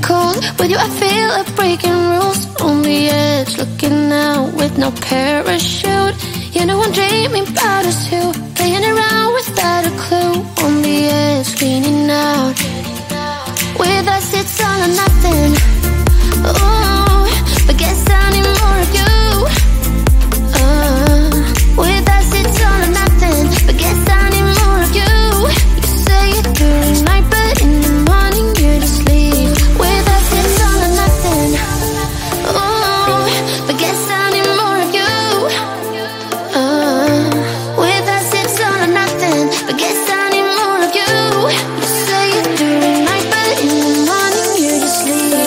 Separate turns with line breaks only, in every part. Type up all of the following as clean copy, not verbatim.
cold. With you I feel like breaking rules. On the edge, looking out with no parachute. You know I'm dreaming about us two, playing around without a clue. On the edge, leaning out. With us it's all or nothing. Ooh, but guess I need more of you. With us it's all or nothing, but guess I need more of you. You say it during night, but in the morning you're just sleep. With us it's all or nothing. Ooh, but guess I need more of you. With us it's all or nothing, but guess I need more of you. You say it during night, but in the morning you're just sleep.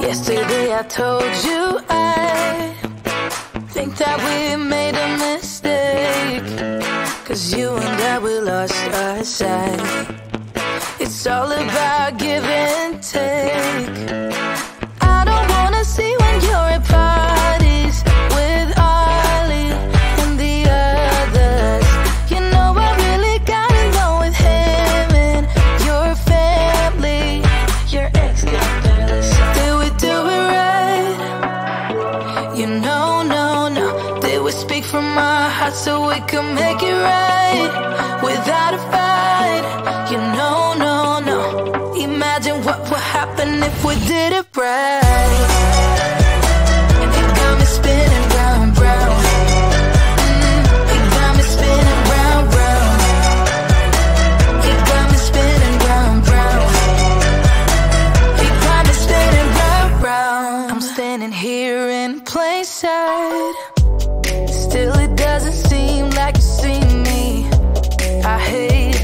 Yesterday I told you I think that we made a mistake, 'cause you and I, we lost our sight. It's all about give and take. I don't wanna see when you're at parties with Ollie and the others. You know I really gotta know with him and your family. Your ex got barely said, did we do it right? You know, no. Did we speak from our hearts so we can make it right without a fight? You know, no. Imagine what would happen if we did it right. You got me spinning round, round. You got me spinning round, round. You got me spinning round, round. You got me spinning round, round. I'm standing here in plain sight. Still it doesn't seem like you see me. I hate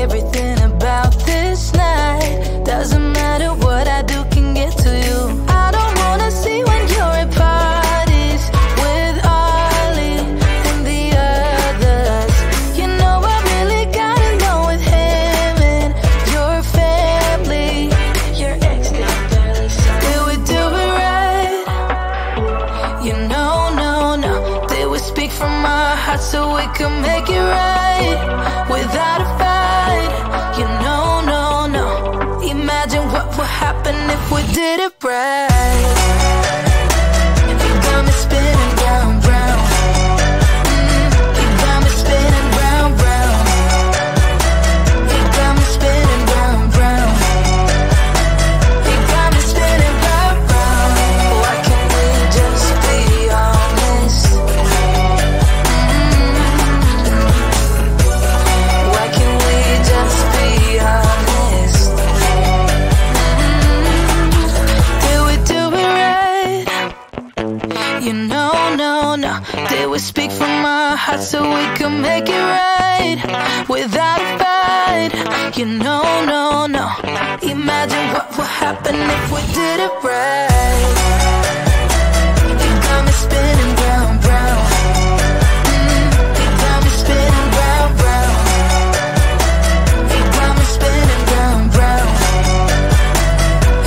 everything about this night. Doesn't matter what I do can get to you. I don't wanna see when you're at parties with Ollie and the others. You know I really gotta know with him and your family. Your ex got barely said, did we do it right? You know, no. heart so we can make it right without a fight. You know, no, no. Imagine what would happen if we did it right. You got me spinning round, round. You got me spinning round, round. You got me spinning round, round. You got me spinning round, round. Why can't we just be honest? Why can't we just be honest? Did we do it right? You know, no, no. Did we speak from our hearts so we can make it right without a fight? You know, no, no. Imagine what would happen if we did it right. You got me spinning round, round. You got me spinning round, round. You got me spinning round, round.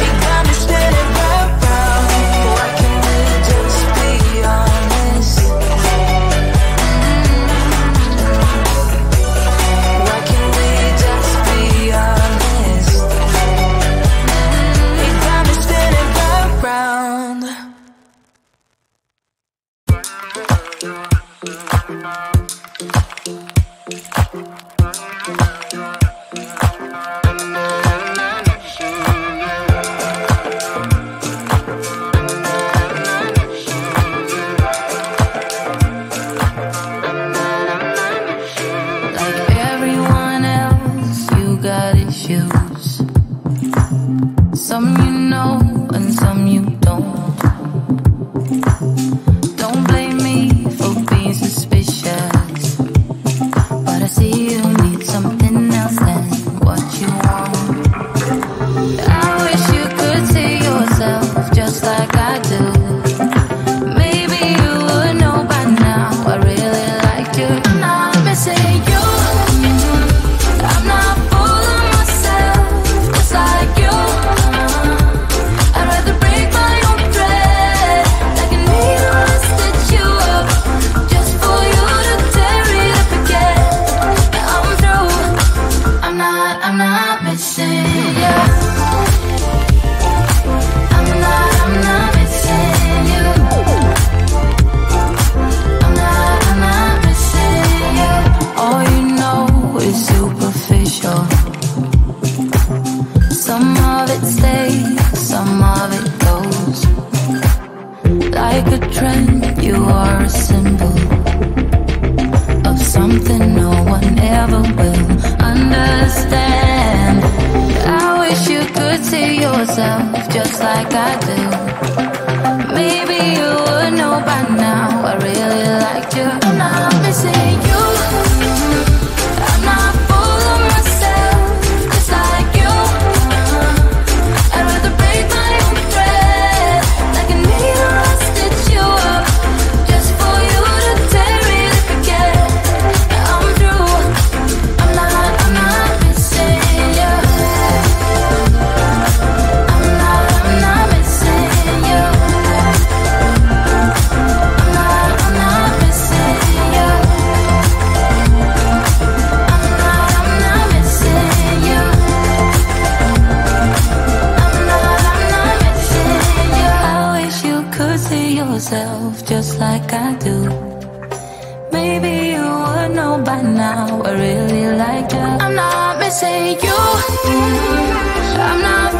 You got me spinning round, round. Why can't we just be honest? Why can't we just be honest? You got me spinning round, round. Like everyone else, you got issues. Some you know and some you don't. Don't blame me for being suspicious, but I see you need something else than what you want. I wish you could see yourself just like I do. Maybe you would know by now I really liked you. I'm not missing you. I'm not fooling myself just like you. I'd rather break my own thread like a needle and stitch you up just for you to tear it up again. I'm through. I'm not missing you. I'm not missing you. I'm not missing you. All you know is superficial. Some of it stays, some of it goes. Like a trend, you are a symbol of something no one ever will understand. I wish you could see yourself just like I do. Maybe you would know by now I really liked you. I'm not missing you. I'm not fooling myself just like you. I'd rather break my own thread like a needle and stitch you up just for you to tear it up again. I'm through. I'm not missing you. I'm not missing you. I'm not missing you. I'm not missing you. I'm not missing you. I wish you could see yourself just like I do. Maybe you would know by now I really liked you. I'm not missing you. I'm not